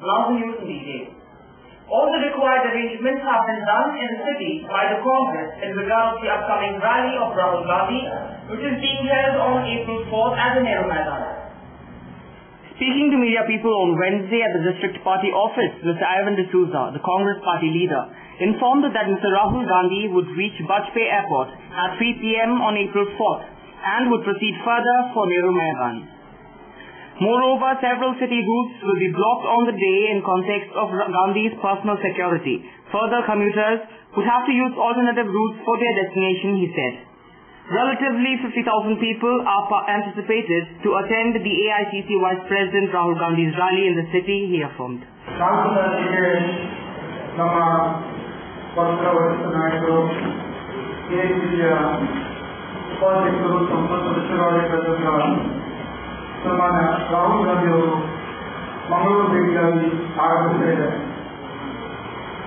now the news in detail. All the required arrangements have been done in the city by the Congress in regards to the upcoming rally of Rahul Gandhi, which is being held on April 4th at the Nehru Maidan. Speaking to media people on Wednesday at the district party office, Mr. Ivan D'Souza, the Congress party leader, informed that Mr. Rahul Gandhi would reach Bajpayee Airport at 3 p.m. on April 4th and would proceed further for Nehru Maidan. Moreover, several city routes will be blocked on the day in context of Gandhi's personal security. Further, commuters would have to use alternative routes for their destination, he said. Relatively 50,000 people are anticipated to attend the AICC Vice President Rahul Gandhi's rally in the city, he affirmed. ಸನ್ಮಾನ್ಯ ರಾಹುಲ್ ಗಾಂಧಿ ಅವರು ಮಂಗಳೂರು ಭೇಟಿಯಾಗಿ ಆಗಮಿಸಿದ್ದಾರೆ.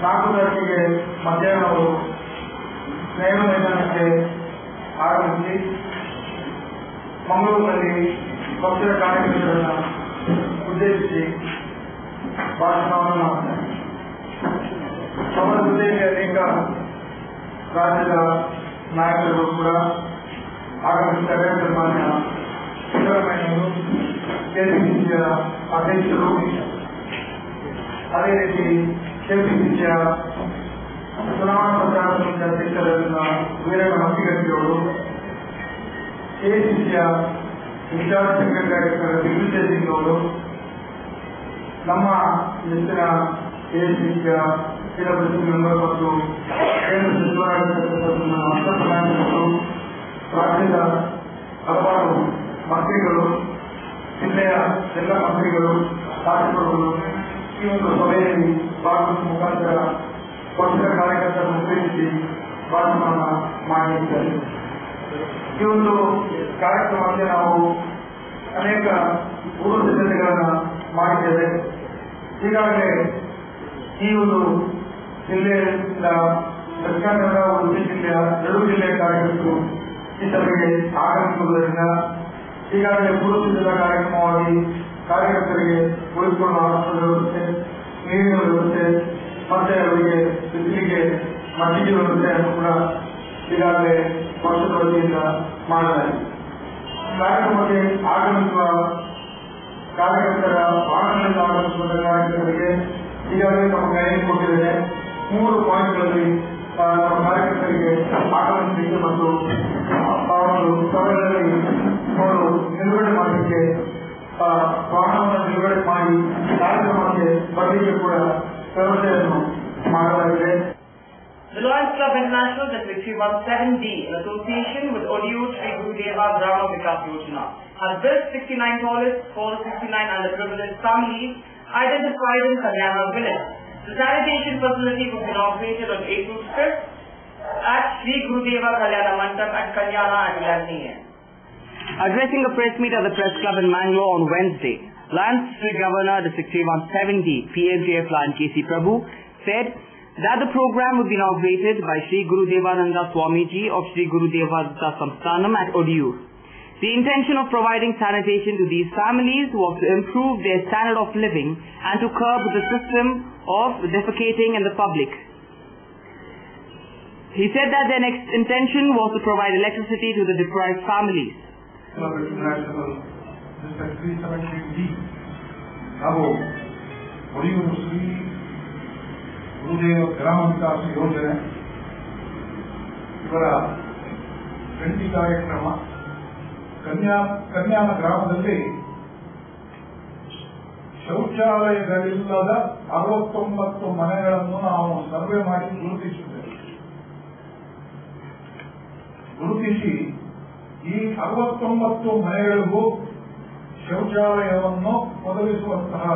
4 ತಾರೀಕಿಗೆ ಮಧ್ಯಾಹ್ನ ಅವರು ನೆಹರು ಮೈದಾನಕ್ಕೆ ಆಗಮಿಸಿ ಮಂಗಳೂರಿನಲ್ಲಿ ಪಕ್ಷದ ಕಾರ್ಯಕರ್ತರನ್ನು ಉದ್ದೇಶಿಸಿ ಭಾಷಣವನ್ನು ಮಾಡ್ತಾರೆ. ಅವರ ಜೊತೆಗೆ ಅನೇಕ ರಾಜ್ಯದ ನಾಯಕರು ಕೂಡ ಆಗಮಿಸಿದ್ದಾರೆ. ಸನ್ಮಾನ್ಯ ಸಿದ್ದರಾಮಯ್ಯವರು, ಕೆಪಿಸಿಸಿಯ ಅಧ್ಯಕ್ಷರು, ಅದೇ ರೀತಿ ಕೆಪಿಸಿಸಿಯ ಚುನಾವಣಾ ಪ್ರಚಾರ ಸಮಿತಿ ಅಧ್ಯಕ್ಷರಾದ ವೀರಣ್ಣ ಹತ್ತಿಗಟ್ಟಿಯವರು, ಕೆಸಿಸಿಯ ಇನ್ಚಾರ್ಜ್ ಸೆಕ್ರೆಟರಿ ಆಗಿರುವ ದಿಗ್ವಿಜಯ್ ಸಿಂಗ್ ಅವರು, ನಮ್ಮ ನೆಚ್ಚಿನ ಕೆಸಿಸಿಯ ಜಿಲ್ಲಾ ಮೆಂಬರ್ ಮತ್ತು ಕೇಂದ್ರ ಸಚಿವರಾಗಿರ್ತಕ್ಕಂಥ ಹರ್ಷಪ್ರಧಾನ್, ರಾಜ್ಯದ ಹಲವಾರು ಮಂತ್ರಿಗಳು, ಜಿಲ್ಲೆಯ ಎಲ್ಲ ಮಂತ್ರಿಗಳು, ಶಾಸಕರುಗಳು ಈ ಒಂದು ಸಭೆಯಲ್ಲಿ ಭಾಗವಹಿಸುವ ಮುಖಾಂತರ ಪಕ್ಷದ ಕಾರ್ಯಕರ್ತರನ್ನು ಉದ್ದೇಶಿಸಿ ಭಾಷಣವನ್ನು ಮಾಡಲಿದ್ದಾರೆ. ಈ ಒಂದು ಕಾರ್ಯಕ್ರಮಕ್ಕೆ ನಾವು ಅನೇಕ ಪೂರ್ವ ಸಿದ್ಧತೆಗಳನ್ನು ಮಾಡಿದ್ದೇವೆ. ಈಗಾಗಲೇ ಈ ಒಂದು ಜಿಲ್ಲೆಯಿಂದ ದಕ್ಷಿಣ ಕನ್ನಡ, ಉಡುಪಿ ಜಿಲ್ಲೆಯ 2 ಜಿಲ್ಲೆಯ ಕಾರ್ಯಕರ್ತರು ಈ ಸಭೆಗೆ ಆಗಮಿಸುವುದರಿಂದ ಈಗಾಗಲೇ ಪೂರ್ವ ಸಿದ್ಧತಾ ಕಾರ್ಯಕ್ರಮವಾಗಿ ಕಾರ್ಯಕರ್ತರಿಗೆ ಉಳಿದುಕೊಳ್ಳುವ ಆಹಾರದ ವ್ಯವಸ್ಥೆ, ನೀರಿನ ವ್ಯವಸ್ಥೆ ಮತ್ತೆ ಅವರಿಗೆ ಬಿಸಿಲಿಗೆ ಮಜ್ಜಿಗೆ ವ್ಯವಸ್ಥೆಯನ್ನು ಕೂಡ ಈಗಾಗಲೇ ಪಕ್ಷದ ವತಿಯಿಂದ ಮಾಡಲಾಗಿದೆ. ಕಾರ್ಯಕ್ರಮಕ್ಕೆ ಆಗಮಿಸುವ ಕಾರ್ಯಕರ್ತರ ವಾಹನಗಳಿಂದ ಆಗಮಿಸುವ ಕಾರ್ಯಕರ್ತರಿಗೆ ಈಗಾಗಲೇ ತಮ್ಮ ಕೈಯಲ್ಲಿ ಕೊಟ್ಟಿದ್ದೇನೆ. 3 ಪಾಯಿಂಟ್ಗಳಲ್ಲಿ ನಮ್ಮ ಕಾರ್ಯಕರ್ತರಿಗೆ ಆಗಮಿಸಲಿಕ್ಕೆ ಮತ್ತು ಅವರು ಸಭೆಯಲ್ಲಿ ಅವರು ನಿಲುಗಡೆ ಮಾಡಲಿಕ್ಕೆ ವಾಹನವನ್ನು ನಿಲುಗಡೆ ಮಾಡಿ ಕಾರ್ಯಕ್ರಮಕ್ಕೆ ಬರಲಿಕ್ಕೆ ಕೂಡ ವ್ಯವಸ್ಥೆಯನ್ನು ಮಾಡಲಾಗಿದೆ. The Lions Club International District 317D, in association with ODU Sri Gurudeva Grama Vikas Yojana, has built 69 toilets for the 69 underprivileged families identified in Kalyana village. The sanitation facility was inaugurated on April 5th at Sri Gurudeva Kalyana Mandap at Kalyana at 11 a.m. Addressing a press meet at the Press Club in Mangalore on Wednesday, Lions District Governor, District 317D, PMJF Lion KC Prabhu, said that the program would be inaugurated by Sri Gurudevananda Swamiji of Sri Gurudevadatta Samsthanam at ODU. The intention of providing sanitation to these families was to improve their standard of living and to curb the system of defecating in the public. He said that their next intention was to provide electricity to the deprived families. International District 317D, ನಾವು ODU Shri ಗುರುದೇವ ಗ್ರಾಮ ವಿಕಾಸ ಯೋಜನೆ ಇವರ ಜಂಟಿ ಕಾರ್ಯಕ್ರಮ ಕನ್ಯಾನ ಗ್ರಾಮದಲ್ಲಿ ಶೌಚಾಲಯಗಳಿಲ್ಲದ 69 ಮನೆಗಳನ್ನು ನಾವು ಸರ್ವೆ ಮಾಡಿ ಗುರುತಿಸಿದ್ದೇವೆ. ಗುರುತಿಸಿ ಈ 69 ಮನೆಗಳಿಗೂ ಶೌಚಾಲಯವನ್ನು ಒದಗಿಸುವಂತಹ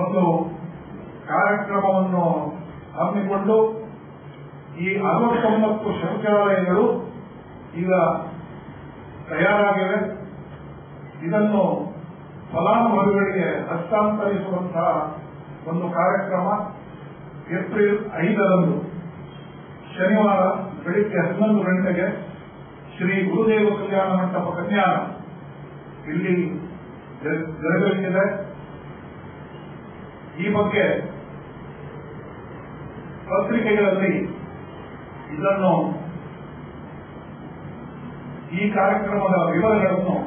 ಒಂದು ಕಾರ್ಯಕ್ರಮವನ್ನು ಹಮ್ಮಿಕೊಂಡು ಈ 69 ಶೌಚಾಲಯಗಳು ಈಗ ತಯಾರಾಗಿವೆ. ಇದನ್ನು ಫಲಾನುಭವಿಗಳಿಗೆ ಹಸ್ತಾಂತರಿಸುವಂತಹ ಒಂದು ಕಾರ್ಯಕ್ರಮ ಏಪ್ರಿಲ್ 5ರಂದು ಶನಿವಾರ ಬೆಳಿಗ್ಗೆ 11 ಗಂಟೆಗೆ ಶ್ರೀ ಗುರುದೇವ ಕಲ್ಯಾಣ ಮಂಟಪ ಕನ್ಯಾನ ಇಲ್ಲಿ ಜರುಗಲಿದೆ. ಈ ಬಗ್ಗೆ ಪತ್ರಿಕೆಗಳಲ್ಲಿ ಇದನ್ನು ಈ ಕಾರ್ಯಕ್ರಮದ ವಿವರಗಳನ್ನು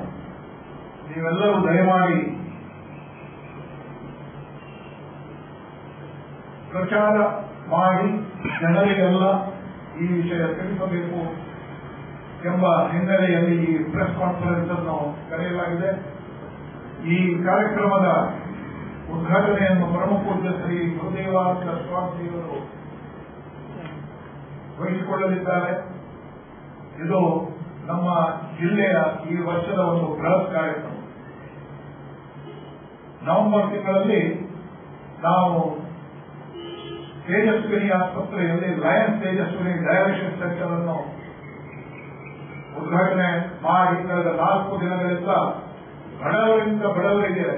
ನೀವೆಲ್ಲರೂ ದಯಮಾಡಿ ಪ್ರಚಾರ ಮಾಡಿ ಜನರಿಗೆಲ್ಲ ಈ ವಿಷಯ ತಿಳಿಸಬೇಕು ಎಂಬ ಹಿನ್ನೆಲೆಯಲ್ಲಿ ಈ ಪ್ರೆಸ್ ಕಾನ್ಫರೆನ್ಸ್ ಅನ್ನು ಕರೆಯಲಾಗಿದೆ. ಈ ಕಾರ್ಯಕ್ರಮದ ಉದ್ಘಾಟನೆಯನ್ನು ಪರಮಪೂಜ್ಯ ಶ್ರೀ ಗುರುದೇವಾನಂದ ಸ್ವಾಮಿಯವರು ವಹಿಸಿಕೊಳ್ಳಲಿದ್ದಾರೆ. ಇದು ನಮ್ಮ ಜಿಲ್ಲೆಯ ಈ ವರ್ಷದ ಒಂದು ಬೃಹತ್ ಕಾರ್ಯಕ್ರಮ. ನವೆಂಬರ್ ತಿಂಗಳಲ್ಲಿ ನಾವು ತೇಜಸ್ವಿನಿ ಆಸ್ಪತ್ರೆಯಲ್ಲಿ ಲಯನ್ಸ್ ತೇಜಸ್ವಿನಿ ಡಯಾಲಿಸಿಸ್ ಸೆಂಟರ್ ಅನ್ನು ಉದ್ಘಾಟನೆ ಮಾಡಿ ಕಳೆದ 4 ದಿನಗಳಿಂದ ಬಡವರಿಂದ ಬಡವರಿಗೆ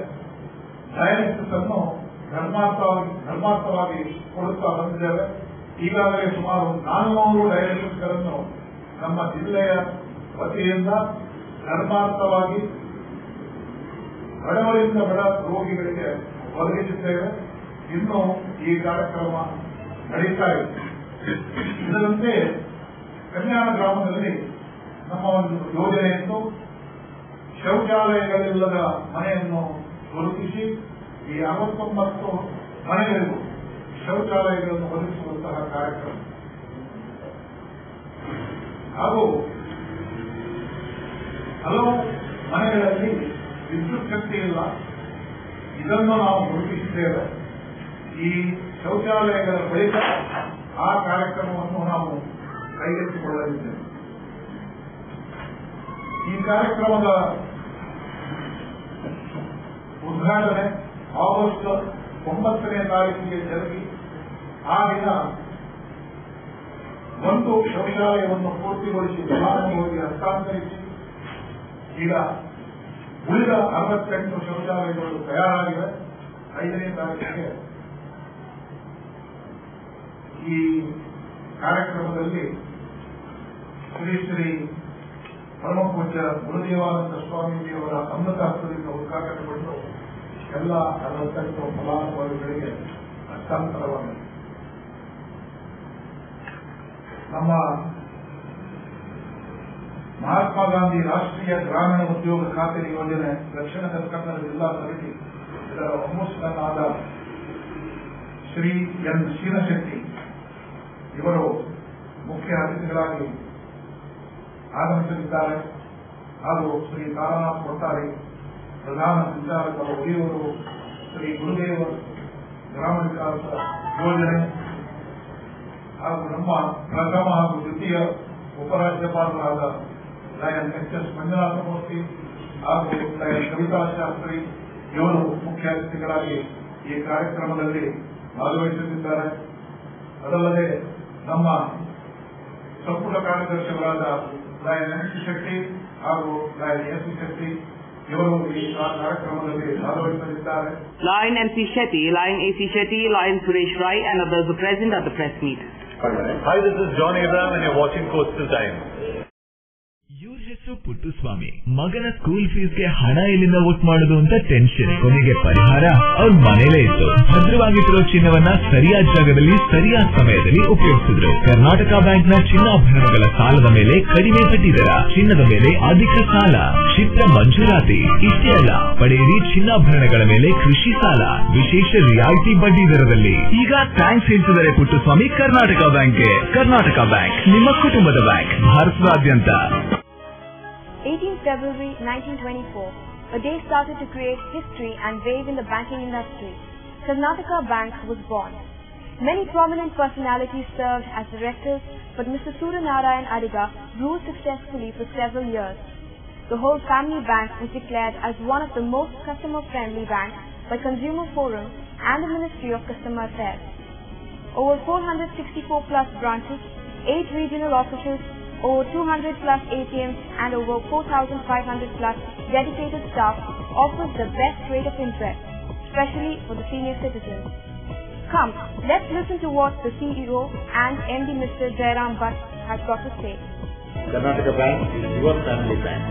ಡಯಾಲಿಸಿಸ್ ಅನ್ನು ಧರ್ಮಾರ್ಥವಾಗಿ ಕೊಡುತ್ತಾ ಬಂದಿದ್ದೇವೆ. ಈಗಾಗಲೇ ಸುಮಾರು 400 ಡಯಾಲಿಸಿಸ್ಗಳನ್ನು ನಮ್ಮ ಜಿಲ್ಲೆಯ ವತಿಯಿಂದ ಧರ್ಮಾರ್ಥವಾಗಿ ಬಡವರಿಂದ ಬಡ ರೋಗಿಗಳಿಗೆ ಒದಗಿಸಿದ್ದೇವೆ. ಇನ್ನು ಈ ಕಾರ್ಯಕ್ರಮ ನಡೀತಾ ಇದೆ. ಇದರಂತೆ ಕಲ್ಯಾಣ ಗ್ರಾಮದಲ್ಲಿ ನಮ್ಮ ಒಂದು ಯೋಜನೆಯನ್ನು ಶೌಚಾಲಯಗಳಿಲ್ಲದ ಮನೆಯನ್ನು ಗುರುತಿಸಿ ಈ 69 ಮನೆಗಳಿಗೂ ಶೌಚಾಲಯಗಳನ್ನು ಒದಗಿಸುವಂತಹ ಕಾರ್ಯಕ್ರಮ ಹಾಗೂ ಹಲವು ಮನೆಗಳಲ್ಲಿ ವಿದ್ಯುತ್ ಶಕ್ತಿ ಇಲ್ಲ. ಇದನ್ನು ನಾವು ಗುರುತಿಸಿದ್ದೇವೆ. ಈ ಶೌಚಾಲಯಗಳ ಬಳಿಕ ಆ ಕಾರ್ಯಕ್ರಮವನ್ನು ನಾವು ಕೈಗೆತ್ತಿಕೊಳ್ಳಲಿದ್ದೇವೆ. ಈ ಕಾರ್ಯಕ್ರಮದ ಉದ್ಘಾಟನೆ ಆಗಸ್ಟ್ 9ನೇ ತಾರೀಕಿಗೆ ಜರುಗಿ ಆ ದಿನ ಒಂದು ಶೌಚಾಲಯವನ್ನು ಪೂರ್ತಿಗೊಳಿಸಿ ಫಲಾನುಭವಿಗೆ ಹಸ್ತಾಂತರಿಸಿ ಈಗ ಉಳಿದ 68 ಶೌಚಾಲಯಗಳು ತಯಾರಾಗಿವೆ. 5ನೇ ತಾರೀಕಿಗೆ ಈ ಕಾರ್ಯಕ್ರಮದಲ್ಲಿ ಶ್ರೀ ಪರಮಪೂಜ್ಯ ಗುರುದೇವಾನಂದ ಸ್ವಾಮೀಜಿಯವರ ಅಮೃತ ಹಸ್ತದಿಂದ ಉದ್ಘಾಟನೆಗೊಂಡು ಎಲ್ಲ 68 ಫಲಾನುಭವಿಗಳಿಗೆ ಹಸ್ತಾಂತರವಾಗಿದೆ. ನಮ್ಮ ಮಹಾತ್ಮ ಗಾಂಧಿ ರಾಷ್ಟ್ರೀಯ ಗ್ರಾಮೀಣ ಉದ್ಯೋಗ ಖಾತೆ ಯೋಜನೆ ದಕ್ಷಿಣ ಕನ್ನಡ ಜಿಲ್ಲಾ ಸಮಿತಿ ಇದರ ಒಮ್ಮುಖನಾದ ಶ್ರೀ ಎನ್ ಶೀನಶೆಟ್ಟಿ ಇವರು ಮುಖ್ಯ ಅತಿಥಿಗಳಾಗಿ ಆಗಮಿಸಲಿದ್ದಾರೆ. ಹಾಗೂ ಶ್ರೀ ತಾರಾನಾಥ್ ಕೊಟ್ಟಾರಿ ಪ್ರಧಾನ ಸಂಚಾಲಕರು ಉಳಿಯವರು, ಶ್ರೀ ಗುರುದೇವ ಗ್ರಾಮ ವಿಕಾಸ ಯೋಜನೆ ಹಾಗೂ ನಮ್ಮ ಪ್ರಥಮ ಹಾಗೂ ದ್ವಿತೀಯ ಉಪರಾಜ್ಯಪಾಲರಾದ ಲಯನ್ ಎಚ್.ಎಸ್. ಮಂಜುನಾಥಮೂರ್ತಿ ಹಾಗೂ ಲಯನ್ ಕವಿತಾ ಶಾಸ್ತ್ರಿ ಇವರು ಮುಖ್ಯ ಅತಿಥಿಗಳಾಗಿ ಈ ಕಾರ್ಯಕ್ರಮದಲ್ಲಿ ಭಾಗವಹಿಸಲಿದ್ದಾರೆ. ಅದಲ್ಲದೆ ನಮ್ಮ ಸಂಪುಟ ಕಾರ್ಯದರ್ಶಿಗಳಾದ ಲಯನ್ ಎನ್.ಸಿ. ಶೆಟ್ಟಿ ಹಾಗೂ ಲಯನ್ ಎಸ್.ಸಿ. ಶೆಟ್ಟಿ ಇವರು ಈ ಕಾರ್ಯಕ್ರಮದಲ್ಲಿ ಭಾಗವಹಿಸಲಿದ್ದಾರೆ. Lion M.C. Shetty, Lion A.C. Shetty, Lion Suresh Rai and others were present at the press meet. Hi, this is John Abraham and you're watching Coastal Times. ಇವ್ರ ಹೆಸರು ಪುಟ್ಟುಸ್ವಾಮಿ. ಮಗನ school ಫೀಸ್ಗೆ ಹಣ ಎಲ್ಲಿಂದ ಒಟ್ಟು ಮಾಡೋದು ಅಂತ ಟೆನ್ಷನ್. ಕೊನೆಗೆ ಪರಿಹಾರ ಅವ್ರ ಮನೇಲೇ ಇತ್ತು. ಭದ್ರವಾಗಿಟ್ಟಿರೋ ಚಿನ್ನವನ್ನ ಸರಿಯಾದ ಜಾಗದಲ್ಲಿ ಸರಿಯಾದ ಸಮಯದಲ್ಲಿ ಉಪಯೋಗಿಸಿದ್ರು. ಕರ್ನಾಟಕ ಬ್ಯಾಂಕ್ ನ ಚಿನ್ನಾಭರಣಗಳ ಸಾಲದ ಮೇಲೆ ಕಡಿಮೆ ಬಡ್ಡಿ ದರ, ಚಿನ್ನದ ಮೇಲೆ ಅಧಿಕ ಸಾಲ, ಕ್ಷಿಪ್ರ ಮಂಜೂರಾತಿ. ಇಷ್ಟೇ ಅಲ್ಲ, ಪಡೆಯಿರಿ ಚಿನ್ನಾಭರಣಗಳ ಮೇಲೆ ಕೃಷಿ ಸಾಲ ವಿಶೇಷ ರಿಯಾಯಿತಿ ಬಡ್ಡಿ ದರದಲ್ಲಿ. ಈಗ ಥ್ಯಾಂಕ್ಸ್ ಹೇಳ್ತಿದ್ದಾರೆ ಪುಟ್ಟುಸ್ವಾಮಿ ಕರ್ನಾಟಕ ಬ್ಯಾಂಕ್ಗೆ. ಕರ್ನಾಟಕ ಬ್ಯಾಂಕ್ ನಿಮ್ಮ ಕುಟುಂಬದ ಬ್ಯಾಂಕ್, ಭಾರತದಾದ್ಯಂತ. 18th February 1924, a day started to create history and wave in the banking industry. Karnataka Bank was born. Many prominent personalities served as directors, but Mr. Suryanarayan Adiga ruled successfully for several years. The whole family bank was declared as one of the most customer-friendly banks by Consumer Forum and the Ministry of Customer Affairs. Over 464 plus branches, 8 regional offices, over 200 plus ATMs and over 4,500 plus dedicated staff offers the best rate of interest, especially for the senior citizens. Come, let's listen to what the CEO and MD Mr. Jairam Bhatt has got to say. Karnataka Bank is your family bank.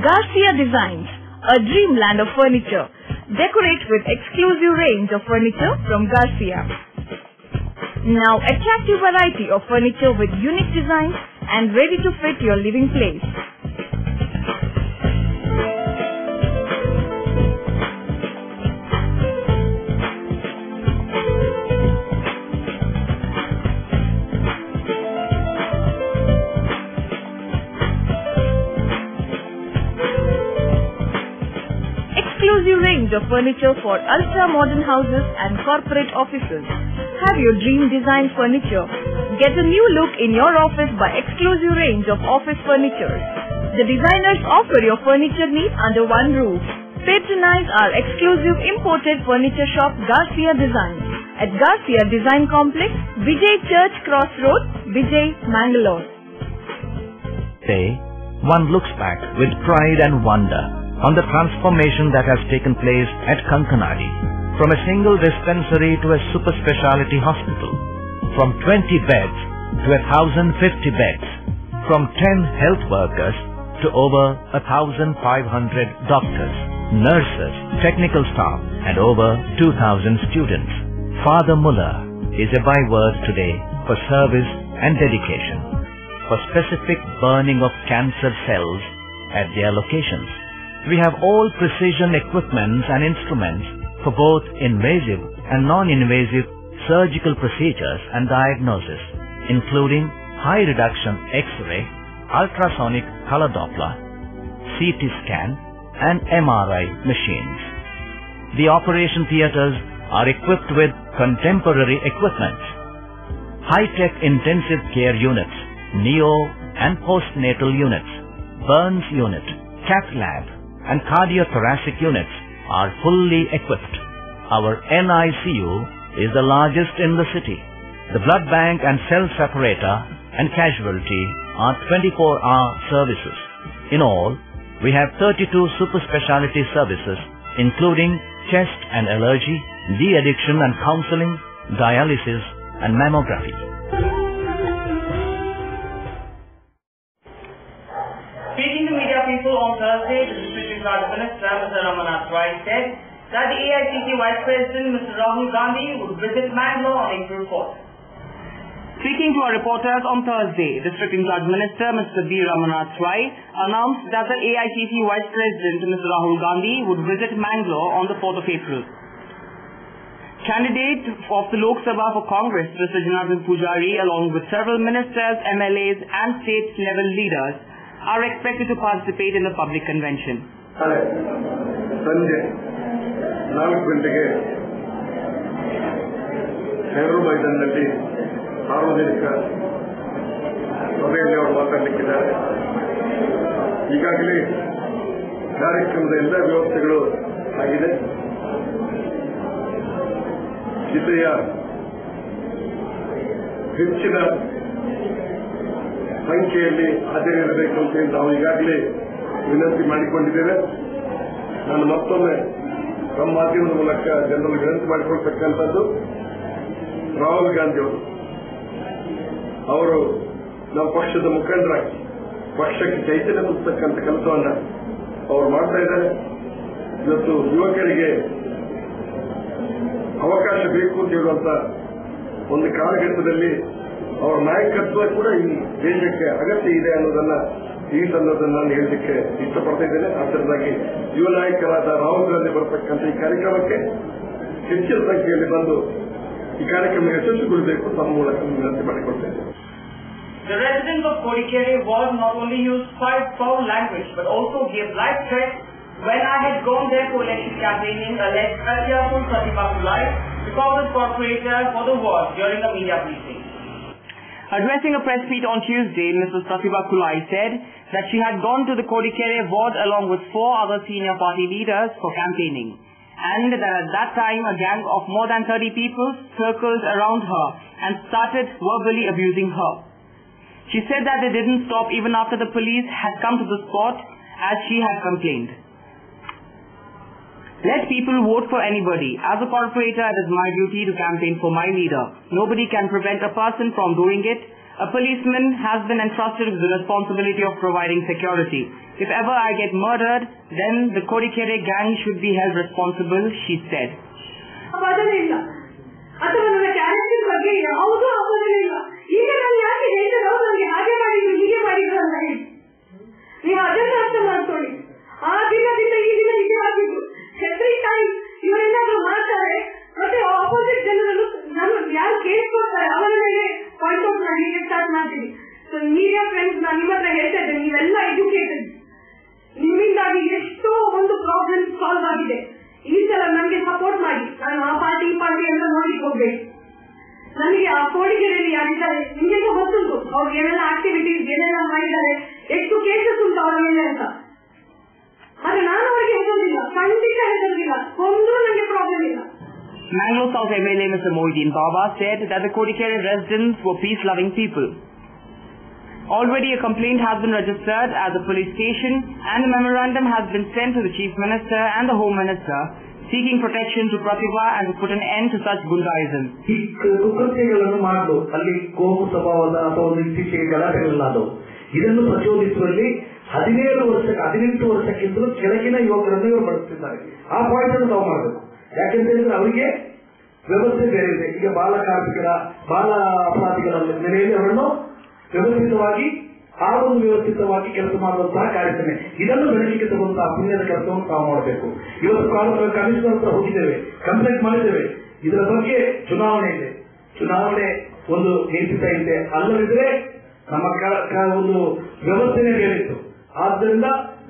Garcia Designs, a dreamland of furniture. Decorate with exclusive range of furniture from Garcia. Now attractive variety of furniture with unique designs and ready to fit your living place. Exclusive range of furniture for ultra-modern houses and corporate offices. Have your dream design furniture. Get a new look in your office by exclusive range of office furniture. The designers offer your furniture needs under one roof. Patronize our exclusive imported furniture shop Garcia Designs at Garcia Design Complex, Vijay Church Cross Road, Vijay, Mangalore. Today, one looks back with pride and wonder on the transformation that has taken place at Kankanadi, from a single dispensary to a super specialty hospital, from 20 beds to 1,050 beds, from 10 health workers to over 1,500 doctors, nurses, technical staff, and over 2,000 students. Father Muller is a byword today for service and dedication, for specific burning of cancer cells at their locations. We have all precision equipments and instruments for both invasive and non-invasive surgical procedures and diagnosis, including high reduction X-ray, ultrasonic color Doppler, CT scan, and MRI machines. The operation theaters are equipped with contemporary equipment, high-tech intensive care units, neo and postnatal units, burns unit, cath lab, and cardiothoracic units are fully equipped. Our NICU is the largest in the city. The blood bank and cell separator and casualty are 24-hour services. In all, we have 32 super specialty services, including chest and allergy, de-addiction and counseling, dialysis, and mammography. Speaking to media people on Thursday, the District Incharge Minister, Mr. Ramanath Rai, said that the AICC Vice President, Mr. Rahul Gandhi, would visit Mangalore on April 4th. Speaking to our reporters on Thursday, District Incharge Minister, Mr. B. Ramanath Rai, announced that the AICC Vice President, Mr. Rahul Gandhi, would visit Mangalore on the 4th of April. Candidate of the Lok Sabha for Congress, Mr. Janardhan Pujari, along with several ministers, MLAs and state-level leaders, are expected to participate in the public convention. ಸಂಜೆ 4 ಗಂಟೆಗೆ ನೆಹರು ಮೈದಾನದಲ್ಲಿ ಸಾರ್ವಜನಿಕ ಸಭೆಯಲ್ಲಿ ಅವರು ಮಾತಾಡಲಿಕ್ಕಿದ್ದಾರೆ. ಈಗಾಗಲೇ ಕಾರ್ಯಕ್ರಮದ ಎಲ್ಲ ವ್ಯವಸ್ಥೆಗಳು ಆಗಿದೆ. ಜಿಲ್ಲೆಯ ಹೆಚ್ಚಿನ ಸಂಖ್ಯೆಯಲ್ಲಿ ಹಾಜರಿರಬೇಕು ಅಂತ ನಾವು ಈಗಾಗಲೇ ವಿನಂತಿ ಮಾಡಿಕೊಂಡಿದ್ದೇವೆ. ನಾನು ಮತ್ತೊಮ್ಮೆ ನಮ್ಮ ಮಾಧ್ಯಮದ ಮೂಲಕ ಜನರಲ್ಲಿ ವಿನಂತಿ ಮಾಡಿಕೊಳ್ತಕ್ಕಂಥದ್ದು, ರಾಹುಲ್ ಗಾಂಧಿ ಅವರು ನಮ್ಮ ಪಕ್ಷದ ಮುಖಂಡರಾಗಿ ಪಕ್ಷಕ್ಕೆ ಚೈತನ್ಯ ತುಂಬತಕ್ಕಂಥ ಕೆಲಸವನ್ನ ಅವರು ಮಾಡ್ತಾ ಇದ್ದಾರೆ. ಇವತ್ತು ಯುವಕರಿಗೆ ಅವಕಾಶ ಬೇಕು ಅಂತ ಹೇಳುವಂತ ಒಂದು ಕಾಲಘಟ್ಟದಲ್ಲಿ ಅವರ ನಾಯಕತ್ವ ಕೂಡ ಈ ದೇಶಕ್ಕೆ ಅಗತ್ಯ ಇದೆ ಅನ್ನೋದನ್ನ ಈ ಸಂದರ್ಭದಲ್ಲಿ ನಾನು ಹೇಳಲಿಕ್ಕೆ ಇಷ್ಟಪಡ್ತಾ ಇದ್ದೇನೆ. ಅದರಿಂದಾಗಿ ಯುವ ನಾಯಕರಾದ ರಾಹುಲ್ ಗಾಂಧಿ ಬರತಕ್ಕಂಥ ಈ ಕಾರ್ಯಕ್ರಮಕ್ಕೆ ಹೆಚ್ಚಿನ ಸಂಖ್ಯೆಯಲ್ಲಿ ಬಂದು ಈ ಕಾರ್ಯಕ್ರಮ ಯಶಸ್ವಿಗೊಳಿಸಬೇಕು ತಮ್ಮ ಮೂಲಕ ವಿನಂತಿ ಮಾಡಿಕೊಳ್ತೇನೆ. The residents of Kodikere ward not only used quite foul language but also gave live threats when I had gone there for election campaigning, alleged Pratyapul Pratibha Kulai, the Congress corporator for the ward, during a media briefing. Addressing a press meet on Tuesday, Mrs. Pratibha Kulai said that she had gone to the Kodikere ward along with 4 other senior party leaders for campaigning, and that at that time a gang of more than 30 people circled around her and started verbally abusing her. She said that they didn't stop even after the police had come to the spot, as she had complained. Let people vote for anybody. As a corporator, it is my duty to campaign for my leader. Nobody can prevent a person from doing it. A policeman has been entrusted with the responsibility of providing security. If ever I get murdered, then the Kodikere gang should be held responsible, she said. ಅಥವಾ ನನ್ನ character ಬಗ್ಗೆ ಯಾವುದೂ ಆಗೋದಿಲ್ಲ. ಈಗ ನಾನು ಯಾಕೆ ಹೇಳಿದ್ರು ನನಗೆ ಹಾಗೆ ಮಾಡಿದ್ರು ಹೀಗೆ ಮಾಡಿದ್ರು ಅಂತ ಹೇಳಿ ನೀವು ಅದನ್ನು ಅರ್ಥ ಮಾಡ್ಕೊಳ್ಳಿ. ಆ ದಿನದಿಂದ ಈ ದಿನ ಹೀಗೆ ಆಗಿದ್ರು. ಎವ್ರಿ ಟೈಮ್ ಇವರೆಲ್ಲಾದ್ರೂ ಮಾಡ್ತಾರೆ ಮತ್ತೆ ಆಪೋಸಿಟ್ ಜನರನ್ನು ನಾನು ಯಾರು ಕೇಳಿಸ್ಕೊಳ್ತಾರೆ ಅವರ ಮೇಲೆ ಪಾಯಿಂಟ್ ಔಟ್ ಮಾಡಿ ಸ್ಟಾರ್ಟ್ ಮಾಡ್ತೀನಿ. ಸೊ ಮೀಡಿಯಾ ಫ್ರೆಂಡ್ಸ್ ನಾನು ನಿಮ್ಮ ಹತ್ರ ಹೇಳ್ತಾ ಇದ್ದೇನೆ, ನೀವೆಲ್ಲ ಎಜುಕೇಟೆಡ್, ನಿಮ್ಮಿಂದಾಗಿ ಎಷ್ಟೋ ಒಂದು ಪ್ರಾಬ್ಲಮ್ ಸಾಲ್ವ್ ಆಗಿದೆ. ಈ ಸಲ ನನಗೆ ಸಪೋರ್ಟ್ ಮಾಡಿ. ನಾನು ಆ ಪಾರ್ಟಿ ಈ ಪಾರ್ಟಿ ಅಂತ ನೋಡ್ಲಿಕ್ಕೆ ಹೋಗ್ಬೇಕು. ನನಗೆ ಆ ಕೋಡಿಗೆರೆಯಲ್ಲಿ ಯಾರಿದ್ದಾರೆ ನಿಮಗೆಲ್ಲ ಗೊತ್ತುಂಟು, ಅವ್ರು ಏನೆಲ್ಲ ಆಕ್ಟಿವಿಟೀಸ್ ಏನೆಲ್ಲ ಮಾಡಿದ್ದಾರೆ, ಎಷ್ಟು ಕೇಸಸ್ ಉಂಟು ಅವರ ಮೇಲೆ ಅಂತ. ಆದ್ರೆ ನಾನು ಅವರಿಗೆ ಹೆದರೋದಿಲ್ಲ, ಖಂಡಿತ ಹೆದರೋದಿಲ್ಲ, ಕೊಂದ್ರೂ ನನಗೆ ಪ್ರಾಬ್ಲಮ್ ಇಲ್ಲ. Mangalore South MLA Mr. Mohiddin Baba said that the Kodikere residents were peace-loving people. Already a complaint has been registered at the police station and a memorandum has been sent to the Chief Minister and the Home Minister seeking protection to Pratibha and to put an end to such gundaism. ಈ ಕೃತ್ಯಗಳನ್ನು ಮಾಡಲು ಅಲ್ಲಿ ಕೋಮು ಸ್ವಭಾವದ ಅಥವಾ ಒಂದು ಇತ್ತೀಚೆಗೆ ಗಲಾಟೆಗಳಾದವು. ಇದನ್ನು ಪ್ರಚೋದಿಸುವಲ್ಲಿ 18 ವರ್ಷಕ್ಕಿಂತಲೂ ಕೆಳಗಿನ ಯುವಕರನ್ನು ಇವರು ಬಳಸುತ್ತಿದ್ದಾರೆ. ಆ ಪಾಯಿಂಟ್ ಅನ್ನು ನಾವು ಮಾಡಬೇಕು. ಯಾಕೆಂತ ಹೇಳಿದ್ರೆ ಅವರಿಗೆ ವ್ಯವಸ್ಥೆ ಬೇರೆ ಇದೆ. ಈಗ ಬಾಲ ಕಾರ್ಮಿಕರ ಬಾಲ ಅಪರಾಧಿಗಳ ನೆಲೆಯಲ್ಲಿ ಅವರನ್ನು ವ್ಯವಸ್ಥಿತವಾಗಿ ಕೆಲಸ ಮಾಡುವಂತಹ ಕಾರ್ಯಕ್ರಮ, ಇದನ್ನು ಬೆಳಕಿಗೆ ತರುವಂತಹ ಪುಣ್ಯದ ಕೆಲಸವನ್ನು ನಾವು ಮಾಡಬೇಕು. ಇವತ್ತು ಕಮಿಷನರ್ ಹತ್ರ ಹೋಗಿದ್ದೇವೆ, ಕಂಪ್ಲೇಂಟ್ ಮಾಡಿದ್ದೇವೆ. ಇದರ ಬಗ್ಗೆ ಚುನಾವಣೆ ಇದೆ, ಚುನಾವಣೆ ಒಂದು ನೀತಿತ ಇದೆ, ಅಲ್ಲದಿದ್ರೆ ನಮ್ಮ ಒಂದು ವ್ಯವಸ್ಥೆನೇ ಬೇರಿತ್ತು. ಆದ್ದರಿಂದ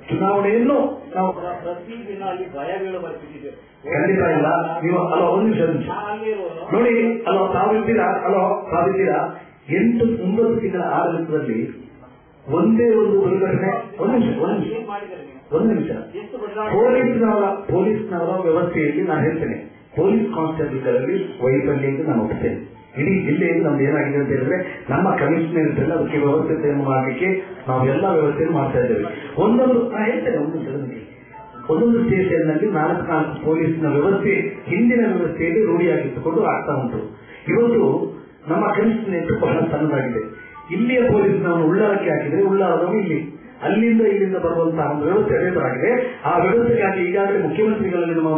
ಚುನಾವಣೆಯನ್ನು ನಾವು ಪ್ರತಿ ದಿನ ಅಲ್ಲಿ ಭಯ ಬೀಳಬರ್ತಿದ್ದೇವೆ. ಖಂಡಿತ ಇಲ್ಲ. ನೀವು ಒಂದು ನಿಮಿಷ ನೋಡಿ, ತಾವಿದ್ದೀರಾ 8-9 ತಿಂಗಳ ಆಡಳಿತದಲ್ಲಿ ಒಂದೇ ಒಂದು ದುರ್ಘಟನೆ. ಒಂದು ನಿಮಿಷ ಪೊಲೀಸ್ನವರ ವ್ಯವಸ್ಥೆಯಲ್ಲಿ ನಾನು ಹೇಳ್ತೇನೆ, ಪೊಲೀಸ್ ಕಾನ್ಸ್ಟೇಬಲ್ಗಳಲ್ಲಿ ವೈಫಲ್ಯ ಅಂತ ನಾನು ಒಪ್ತೇನೆ. ಇಡೀ ಜಿಲ್ಲೆಯಲ್ಲಿ ನಮ್ದು ಏನಾಗಿದೆ ಅಂತ ಹೇಳಿದ್ರೆ ನಮ್ಮ ಕಮಿಷನರ್ ಇರ್ತಲ್ಲ, ಅದಕ್ಕೆ ವ್ಯವಸ್ಥೆಯನ್ನು ಮಾಡಲಿಕ್ಕೆ ನಾವು ಎಲ್ಲ ವ್ಯವಸ್ಥೆಯನ್ನು ಮಾಡ್ತಾ ಇದ್ದೇವೆ. ನಾನು ಹೇಳ್ತೇನೆ, ಒಂದೊಂದು ಸ್ಟೇಷನ್ನಲ್ಲಿ 4 ಪೊಲೀಸ್ನ ವ್ಯವಸ್ಥೆ ಹಿಂದಿನ ವ್ಯವಸ್ಥೆಯಲ್ಲಿ ರೂಢಿಯಾಗಿಟ್ಟುಕೊಂಡು ಆಗ್ತಾ ಉಂಟು. ಇವತ್ತು ನಮ್ಮ ಕಮಿಷನರೇಟ್ ಬಹಳ ಸಣ್ಣದಾಗಿದೆ. ಇಲ್ಲಿಯ ಪೊಲೀಸ್ನವನು ಉಳ್ಳಾರಕ್ಕೆ ಹಾಕಿದ್ರೆ ಉಳ್ಳಾರದವನು ಇಲ್ಲಿಂದ ಬರುವಂತಹ ಒಂದು ವ್ಯವಸ್ಥೆ ಅದೇ ಆಗಿದೆ. ಆ ವ್ಯವಸ್ಥೆಗಾಗಿ ಈಗಾಗಲೇ ಮುಖ್ಯಮಂತ್ರಿಗಳಲ್ಲಿ ನಮ್ಮ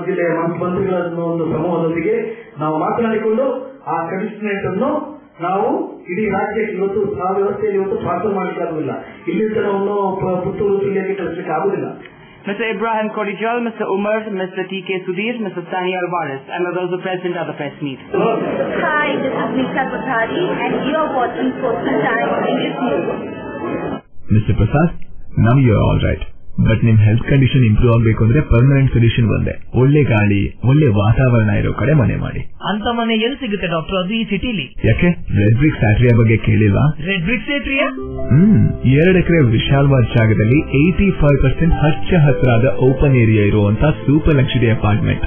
ಜಿಲ್ಲೆಯ ಮಂತ್ರಿಗಳ ಒಂದು ಸಮೂಹದೊಂದಿಗೆ ನಾವು ಮಾತನಾಡಿಕೊಂಡು ಆ ಕಮಿಷನರೇಟ್ ಅನ್ನು ನಾವು ಇಡೀ ರಾಜ್ಯಕ್ಕೆ ಇವತ್ತು ಆ ವ್ಯವಸ್ಥೆಯಲ್ಲಿ ಟ್ರಾನ್ಸ್ಫರ್ ಮಾಡಲಿಕ್ಕೆ ಆಗುದಿಲ್ಲ. ಇಲ್ಲಿಂದ ಪುತ್ತೂರು ಜಿಲ್ಲೆಗೆ ಕಳಿಸಲಿಕ್ಕೆ ಆಗುದಿಲ್ಲ. Mr. Ibrahim Kodijal, Mr. Umar, Mr. T.K. Sudhir, Mr. Sani Alvarez, and others were present at the press meet. Hi, this is Nisha Kothari, and you are watching Coastal Time English News. Mr. Prasad, now you are all right. But ನಿಮ್ health condition improve ಆಗಬೇಕು ಅಂದ್ರೆ permanent solution ಒಂದೇ, ಒಳ್ಳೆ ಗಾಳಿ ಒಳ್ಳೆ ವಾತಾವರಣ ಇರೋ ಕಡೆ ಮನೆ ಮಾಡಿ. ಅಂತ ಮನೆ ಎಲ್ಲಿ ಸಿಗುತ್ತೆ ಡಾಕ್ಟರ್? ಅದು ಈ ಸಿಟಿಲಿ. ಯಾಕೆ ರೆಡ್ ಬ್ರಿಕ್ಸ್ ಫ್ಯಾಕ್ಟರಿಯ ಬಗ್ಗೆ ಕೇಳಿಲ್ವಾ? ರೆಡ್ ಬ್ರಿಕ್ಸ್ ಫ್ಯಾಕ್ಟರಿಯ 2 ಎಕರೆ ವಿಶಾಲವಾದ ಜಾಗದಲ್ಲಿ 85% ಹಚ್ಚ ಹಸಿರಾದ ಓಪನ್ ಏರಿಯಾ ಇರುವಂತ ಸೂಪರ್ ಲಕ್ಸುರಿ ಅಪಾರ್ಟ್ಮೆಂಟ್,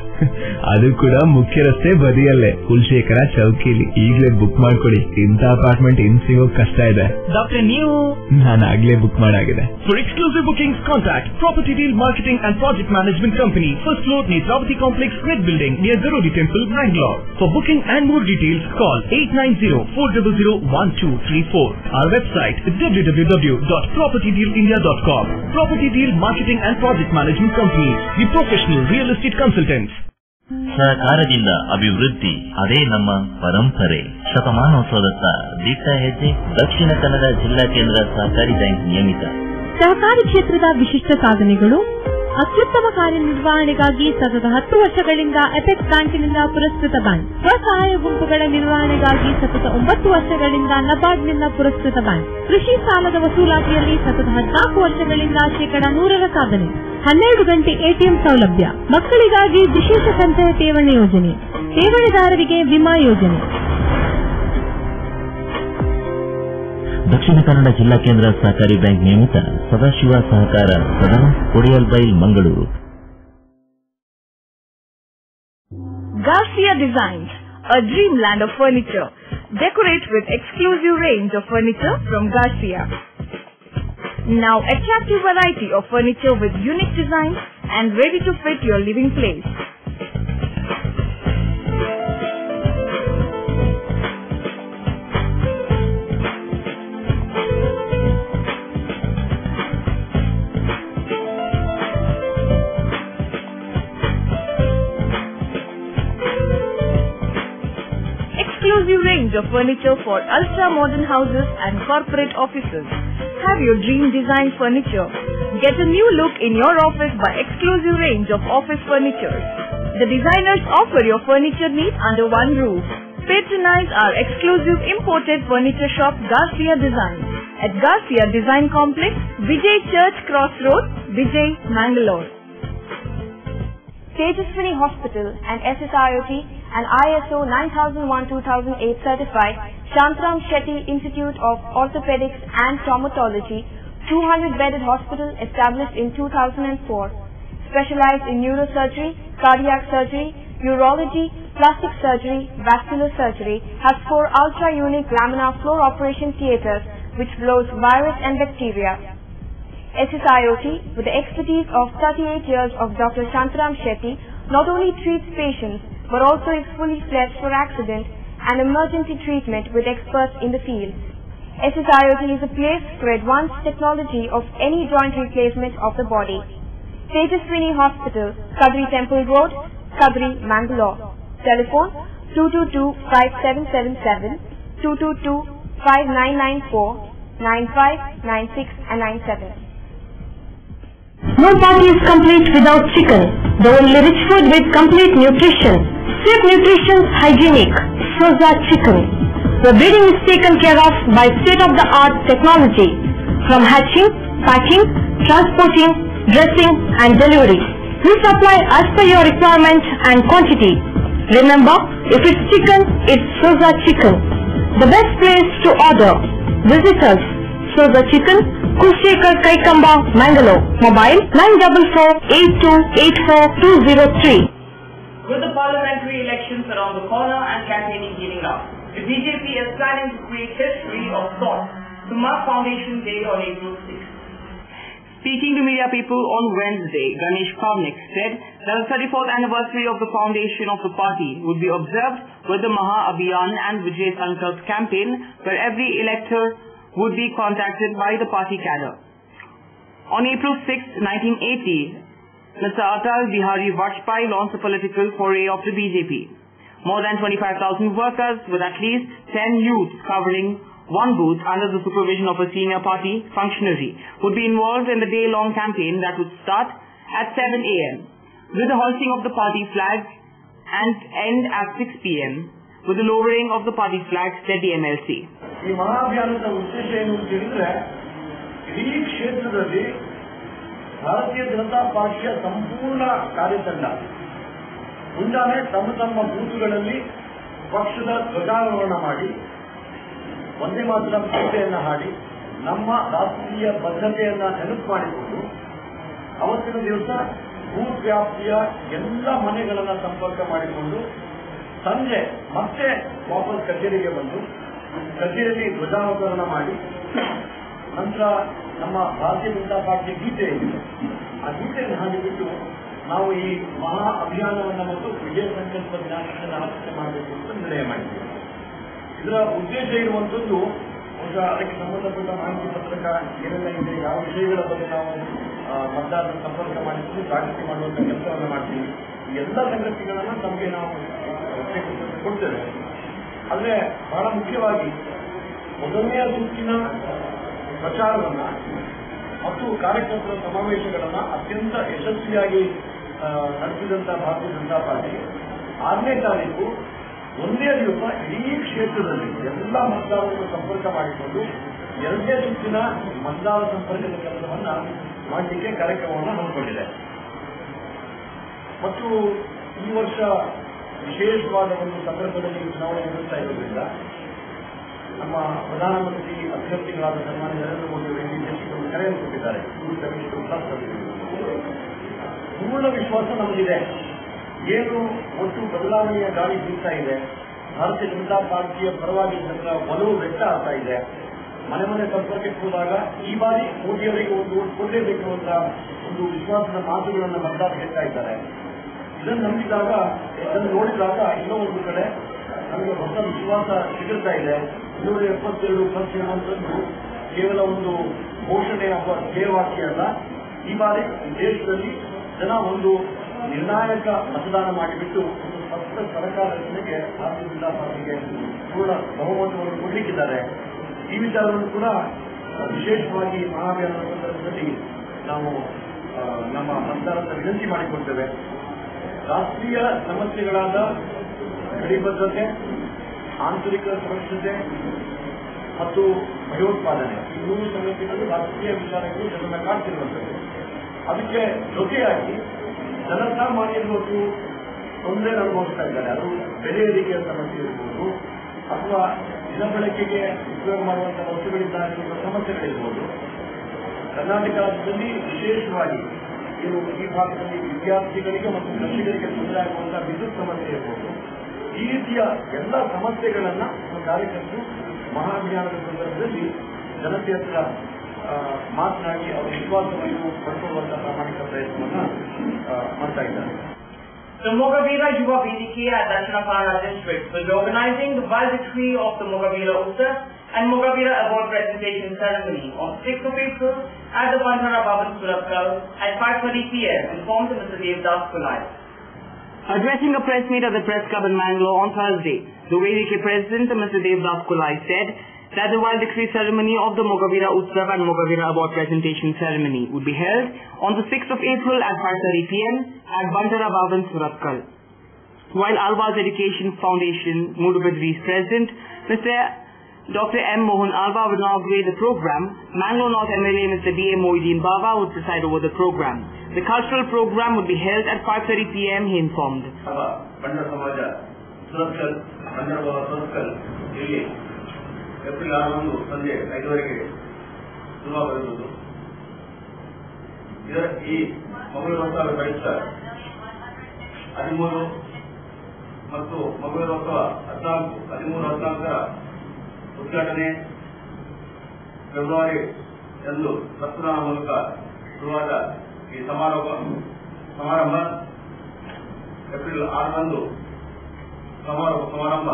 ಅದು ಕೂಡ ಮುಖ್ಯ ರಸ್ತೆ ಬದಿಯಲ್ಲೇ, ಕುಲಶೇಖರ ಚೌಕಿಲಿ. ಈಗಲೇ ಬುಕ್ ಮಾಡ್ಕೊಡಿ, ಇಂಥ ಅಪಾರ್ಟ್ಮೆಂಟ್ ಇನ್ ಸಿಗೋಕ್ ಕಷ್ಟ ಇದೆ. ಡಾಕ್ಟರ್ ನೀವು? ನಾನು ಆಗ್ಲೇ book ಮಾಡಾಗಿದೆ. For exclusive bookings, contact Property Deal Marketing and Project Management Company, first floor, Netravati Complex, Red Building, near Garodi Temple, Bangalore. For booking and more details, call 890-400-1234. Our website is www.propertydealindia.com. Property Deal Marketing and Project Management Company, the professional real estate consultants. ಸಹಕಾರದಿಂದ ಅಭಿವೃದ್ಧಿ, ಅದೇ ನಮ್ಮ ಪರಂಪರೆ. ಶತಮಾನೋತ್ಸವದತ್ತ ದಿಟ್ಟ ಹೆಜ್ಜೆ. ದಕ್ಷಿಣ ಕನ್ನಡ ಜಿಲ್ಲಾ ಕೇಂದ್ರ ಸಹಕಾರಿ ಬ್ಯಾಂಕ್ ನಿಯಮಿತ. ಸಹಕಾರಿ ಕ್ಷೇತ್ರದ ವಿಶಿಷ್ಟ ಸಾಧನೆಗಳು. ಅತ್ಯುತ್ತಮ ಕಾರ್ಯನಿರ್ವಹಣೆಗಾಗಿ ಸತತ 10 ವರ್ಷಗಳಿಂದ ಎಪೆಕ್ಸ್ ಬ್ಯಾಂಕಿನಿಂದ ಪುರಸ್ಕೃತ ಬ್ಯಾಂಕ್. ಸ್ವಸಹಾಯ ಗುಂಪುಗಳ ನಿರ್ವಹಣೆಗಾಗಿ ಸತತ 9 ವರ್ಷಗಳಿಂದ ನಬಾರ್ಡ್ನಿಂದ ಪುರಸ್ಕೃತ ಬ್ಯಾಂಕ್. ಕೃಷಿ ಸಾಲದ ವಸೂಲಾತಿಯಲ್ಲಿ ಸತತ 14 ವರ್ಷಗಳಿಂದ 100% ಸಾಧನೆ. 12 ಗಂಟೆ ಎಟಿಎಂ ಸೌಲಭ್ಯ. ಮಕ್ಕಳಿಗಾಗಿ ವಿಶೇಷ ಸಂಚಯ ಠೇವಣಿ ಯೋಜನೆ, ಠೇವಣಿದಾರರಿಗೆ ವಿಮಾ ಯೋಜನೆ. ದಕ್ಷಿಣ ಕನ್ನಡ ಜಿಲ್ಲಾ ಕೇಂದ್ರ ಸಹಕಾರಿ ಬ್ಯಾಂಕ್ ನಿಯಮಿತ ಸದಾಶಿವ ಸಹಕಾರ ಸದನ, Kodialbail, Mangaluru. Garcia Designs, a dreamland of furniture. Decorate with exclusive range of furniture from Garcia. Now attractive variety of furniture with unique designs and ready to fit your living place. range of furniture for ultra-modern houses and corporate offices. Have your dream design furniture. Get a new look in your office by exclusive range of office furniture. The designers offer your furniture needs under one roof. Patronize our exclusive imported furniture shop Garcia Design at Garcia Design Complex, Vijay Church Cross Road, Vijay, Mangalore. Tejaswini Hospital and SSIOT and ISO 9001-2008 certified Shantram Shetty Institute of Orthopedics and Traumatology, 200-bedded hospital established in 2004, specialized in neurosurgery, cardiac surgery, urology, plastic surgery, vascular surgery, has 4 ultra-unique laminar floor operation theaters which blows virus and bacteria. SSIOT, with the expertise of 38 years of Dr. Shantram Shetty, not only treats patients but also is fully fledged for accident and emergency treatment with experts in the field. SSIOT is a place for advanced technology of any joint replacement of the body. Tejaswini Hospital, Kadri Temple Road, Kadri, Mangalore. Telephone 222-5777, 222-5994, 95, 96 and 97. No party is complete without chicken. The only rich food with complete nutrition. Safe nutrition, hygienic. Soza Chicken. The breeding is taken care of by state-of-the-art technology. From hatching, packing, transporting, dressing and delivery. We supply as per your requirement and quantity. Remember, if it's chicken, it's Soza Chicken. The best place to order. Visit us. Soza Chicken, Kushekar Kaikamba, Mangalore. Mobile 944-8284-203. With the parliamentary elections around the corner and campaigning heating up, the BJP is planning to create history of sorts to mark Foundation Day on April 6th. Speaking to media people on Wednesday, Ganesh Pavnik said that the 34th anniversary of the foundation of the party would be observed with the Maha Abhiyan and Vijay Sankalp campaign, where every elector would be contacted by the party cadre. On April 6, 1980, Mr. Atal Bihari Vajpayee launched the political foray of the BJP. More than 25,000 workers with at least 10 youths covering one booth under the supervision of a senior party functionary would be involved in the day-long campaign that would start at 7 a.m. with the hoisting of the party flag and end at 6 p.m. with the lowering of the party flag, said the MLC. ಈ ಮಹಾಭಿಯಾನದ ಉದ್ದೇಶ ಏನು ಅಂತ ಹೇಳಿದ್ರೆ ಇಡೀ ಕ್ಷೇತ್ರದಲ್ಲಿ ಭಾರತೀಯ ಜನತಾ ಪಾರ್ಟಿಯ ಸಂಪೂರ್ಣ ಕಾರ್ಯತಂಡ ಮುಂಜಾನೆ ತಮ್ಮ ತಮ್ಮ ಬೂತ್ಗಳಲ್ಲಿ ಪಕ್ಷದ ಧ್ವಜಾರೋಹಣ ಮಾಡಿ ಒಂದೇ ಮಾತ್ರ ಗೀತೆಯನ್ನ ಹಾಡಿ ನಮ್ಮ ರಾಷ್ಟ್ರೀಯ ಬದ್ಧತೆಯನ್ನ ನೆನಪು ಮಾಡಿಕೊಂಡು ಅವತ್ತಿನ ದಿವಸ ಬೂತ್ ವ್ಯಾಪ್ತಿಯ ಎಲ್ಲ ಮನೆಗಳನ್ನ ಸಂಪರ್ಕ ಮಾಡಿಕೊಂಡು ಸಂಜೆ ಮತ್ತೆ ವಾಪಸ್ ಕಚೇರಿಗೆ ಬಂದು ಕಚೇರಿಯಲ್ಲಿ ಧ್ವಜಾರೋಹಣ ಮಾಡಿ ನಂತರ ನಮ್ಮ ಭಾರತೀಯ ಜನತಾ ಪಾರ್ಟಿ ಗೀತೆ ಇದೆ ಆ ಗೀತೆಯನ್ನು ಹಾಡಿಬಿಟ್ಟು ನಾವು ಈ ಮಹಾ ಅಭಿಯಾನವನ್ನು ಮತ್ತು ವಿಜಯ ಸಂಕಲ್ಪ ದಿನಾಚರಣೆಯನ್ನು ಆಚರಣೆ ಮಾಡಬೇಕು ಅಂತ ನಿರ್ಣಯ ಮಾಡಿದ್ದೇವೆ. ಇದರ ಉದ್ದೇಶ ಇರುವಂತದ್ದು ಅದಕ್ಕೆ ಸಂಬಂಧಪಟ್ಟ ಮಾಹಿತಿ ಪತ್ರಕ ಏನೆಲ್ಲ ಇದೆ, ಯಾವ ವಿಷಯಗಳ ಬಗ್ಗೆ ನಾವು ಮತದಾರರ ಸಂಪರ್ಕ ಮಾಡಿಕೊಂಡು ಜಾಗೃತಿ ಮಾಡುವಂತ ಕೆಲಸವನ್ನು ಮಾಡ್ತೀವಿ. ಈ ಎಲ್ಲ ಸಂಗತಿಗಳನ್ನ ತಮಗೆ ನಾವು ಕೊಡ್ತೇವೆ. ಆದರೆ ಬಹಳ ಮುಖ್ಯವಾಗಿ ಮೊದಲನೆಯ ಸುತ್ತಿನ ಪ್ರಚಾರವನ್ನ ಮತ್ತು ಕಾರ್ಯಕರ್ತರ ಸಮಾವೇಶಗಳನ್ನ ಅತ್ಯಂತ ಯಶಸ್ವಿಯಾಗಿ ನಡೆಸಿದಂತ ಭಾರತೀಯ ಜನತಾ ಪಾರ್ಟಿ 6ನೇ ತಾರೀಕು ಒಂದೇ ದಿವಸ ಇಡೀ ಕ್ಷೇತ್ರದಲ್ಲಿ ಎಲ್ಲ ಮತದಾರರನ್ನು ಸಂಪರ್ಕ ಮಾಡಿಕೊಂಡು 2ನೇ ಸುತ್ತಿನ ಮತದಾರ ಸಂಪರ್ಕದ ಕೆಲಸವನ್ನ ಮಾಡಲಿಕ್ಕೆ ಕಾರ್ಯಕ್ರಮವನ್ನು ಹಮ್ಮಿಕೊಂಡಿದೆ. ಮತ್ತು ಈ ವರ್ಷ ವಿಶೇಷವಾದ ಒಂದು ಸಂದರ್ಭದಲ್ಲಿ ಚುನಾವಣೆ ನಡೆಸ್ತಾ ಇರೋದ್ರಿಂದ ನಮ್ಮ ಪ್ರಧಾನಮಂತ್ರಿ ಅಭ್ಯರ್ಥಿಗಳಾದ ಸನ್ಮಾನ್ಯ ನರೇಂದ್ರ ಮೋದಿ ಅವರಿಗೆ ದೇಶಕ್ಕೆ ಕರೆಯನ್ನು ಕೊಟ್ಟಿದ್ದಾರೆ. ಪೂರ್ಣ ವಿಶ್ವಾಸ ನಮಗಿದೆ. ಏನು ಒಟ್ಟು ಬದಲಾವಣೆಯ ಗಾಳಿ ಬೀಳ್ತಾ ಇದೆ, ಭಾರತೀಯ ಜನತಾ ಪಾರ್ಟಿಯ ಪರವಾಗಿ ಜನರ ಒಲವು ವ್ಯಕ್ತ ಆಗ್ತಾ ಇದೆ. ಮನೆ ಮನೆ ಸಂಪರ್ಕಕ್ಕೆ ಹೋದಾಗ ಈ ಬಾರಿ ಮೋದಿಯವರಿಗೆ ಒಂದು ಓಟ್ ಕೊಡಲೇಬೇಕು ಅಂತ ಒಂದು ವಿಶ್ವಾಸದ ಮಾತುಗಳನ್ನು ಮತದಾರ ಹೇಳ್ತಾ ಇದ್ದಾರೆ. ಇದನ್ನು ನಂಬಿದಾಗ, ಇದನ್ನು ನೋಡಿದಾಗ ಇನ್ನೂ ಒಂದು ಕಡೆ ನಮಗೆ ಹೊಸ ವಿಶ್ವಾಸ ಸಿಗುತ್ತಾ ಇದೆ. 272 ಅನ್ನುವಂಥದ್ದು ಕೇವಲ ಒಂದು ಘೋಷಣೆ ಅಥವಾ ಧ್ಯೇಯವಾಕ್ಯ ಅಲ್ಲ. ಈ ಬಾರಿ ದೇಶದಲ್ಲಿ ಜನ ಒಂದು ನಿರ್ಣಾಯಕ ಮತದಾನ ಮಾಡಿಬಿಟ್ಟು ಒಂದು ಹೊಸ ಸರ್ಕಾರ ರಚನೆಗೆ ಭಾರತೀಯ ಜನತಾ ಪಾರ್ಟಿಗೆ ಪೂರ್ಣ ಬಹುಮತವನ್ನು ಕೊಡಲಿಕ್ಕಿದ್ದಾರೆ. ಈ ವಿಚಾರವನ್ನು ಕೂಡ ವಿಶೇಷವಾಗಿ ಮಹಾಭಿಯಾನದ ಸಂದರ್ಭದಲ್ಲಿ ನಾವು ನಮ್ಮ ಮತದಾರರ ವಿನಂತಿ ಮಾಡಿಕೊಳ್ತೇವೆ. ರಾಷ್ಟ್ರೀಯ ಸಮಸ್ಯೆಗಳಾದ ಗಡಿ ಭದ್ರತೆ, ಆಂತರಿಕ ಸುರಕ್ಷತೆ ಮತ್ತು ಭಯೋತ್ಪಾದನೆ ಈ 3 ಸಮಸ್ಯೆಗಳು ರಾಷ್ಟ್ರೀಯ ವಿಚಾರಗಳು ಜನರನ್ನ ಕಾಡ್ತಿರುವಂಥದ್ದು. ಅದಕ್ಕೆ ಜೊತೆಯಾಗಿ ಜನಸಾಮಾನ್ಯರು ತೊಂದರೆ ಅನುಭವಿಸ್ತಾ ಇದ್ದಾರೆ. ಅದು ಬೆಲೆ ಏರಿಕೆಯ ಸಮಸ್ಯೆ ಇರ್ಬೋದು, ಅಥವಾ ದಿನಬಳಕೆಗೆ ಉಪಯೋಗ ಮಾಡುವಂತಹ ವಸ್ತುಗಳಿಂದ ಸಮಸ್ಯೆಗಳಿರ್ಬೋದು. ಕರ್ನಾಟಕ ರಾಜ್ಯದಲ್ಲಿ ವಿಶೇಷವಾಗಿ ಈ ಭಾಗದಲ್ಲಿ ವಿದ್ಯಾರ್ಥಿಗಳಿಗೆ ಮತ್ತು ಕೃಷಿಕರಿಗೆ ತೊಂದರೆ ಆಗುವಂತಹ ವಿದ್ಯುತ್ ಸಮಸ್ಯೆ ಇರ್ಬೋದು. ಈ ರೀತಿಯ ಎಲ್ಲ ಸಮಸ್ಯೆಗಳನ್ನ ಕಾರ್ಯಕರ್ತರು ಮಹಾಭಿಯಾನದ ಸಂದರ್ಭದಲ್ಲಿ ಜನತೆ ಹತ್ರ ಮಾತನಾಡಿ ಅವರ ವಿಶ್ವಾಸವನ್ನು ಪಡ್ಕೊಳ್ಳುವಂತಹ ಪ್ರಾಮಾಣಿಕ ಪ್ರಯತ್ನವನ್ನ ಮಾಡ್ತಾ ಇದ್ದಾರೆ. The Mogavira Yuva Vedike at Dakshinapara district will be organizing the wild decree of the Mogavira Utsav and Mogavira award presentation ceremony on 6th of April at the Bandhara Bhavan, Suratkal at 5:30 p.m. informed Mr. Devdas Kulai. Addressing a press meet at the Press Club in Mangalore on Thursday, the Vedike President, Mr. Devdas Kulai, said that the wild decree ceremony of the Mogavira Utsav and Mogavira award presentation ceremony would be held on the 6th of April at 5:30 p.m. at Bandhara Bhavan, Suratkal. While Alva's Education Foundation, Mudubadri's president, Mr. Dr. M. Mohan Alva would inaugurate the program, Mangalore North MLA Mr. D. A. Mohiddin Baba would preside over the program. The cultural program would be held at 5:30 p.m. he informed. Bandhara Samaj, Suratkal, Bandhara Bhavan, Suratkal, ಇಲ್ಲಿ April 6 ಸಂಜೆ 5:30 ಶುರು ಬರುವುದು. ಈ ಮಂಗಳೂರೋತ್ಸವ ಪ್ರಯುಕ್ತ 13 ಮತ್ತು ಮಂಗಳೂರೋತ್ಸವ 13-14 ಉದ್ಘಾಟನೆ February ಎಂದು ರಕ್ತದಾನ ಮೂಲಕ ಶುರುವಾದ ಈ ಸಮಾರಂಭ ಏಪ್ರಿಲ್ 6 ಸಮಾರಂಭ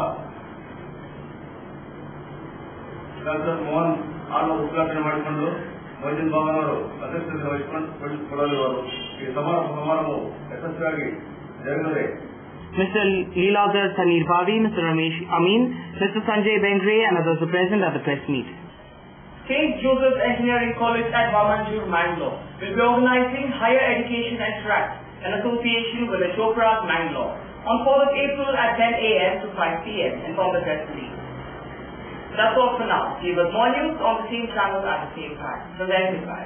ಡಾಕ್ಟರ್ ಮೋಹನ್ ಆಳ್ವ ಉದ್ಘಾಟನೆ ಮಾಡಿಕೊಂಡು ಮೊಹಿದ್ದೀನ್ ಬಾಬನ್ ಅವರು ಅಧ್ಯಕ್ಷತೆ ವಹಿಸಿಕೊಳ್ಳಲಿರುವರು. ಈ ಸಮಾರಂಭವು ಯಶಸ್ವಿಯಾಗಿ ಜರುಗಲಿದೆ. Mr. Leeladhar Saneer Bhavi, Mr. Ramesh Amin, Mr. Sanjay Bengre and others are present at the press meet. St. Joseph's Engineering College at Vamanjur, Mangalore will be organizing Higher Education and Track in association with the Chopras, Mangalore on 4th of April at 10 a.m. to 5 p.m. in the press meet. That's all for now. Give us more news on the same channel at the same time. Presented by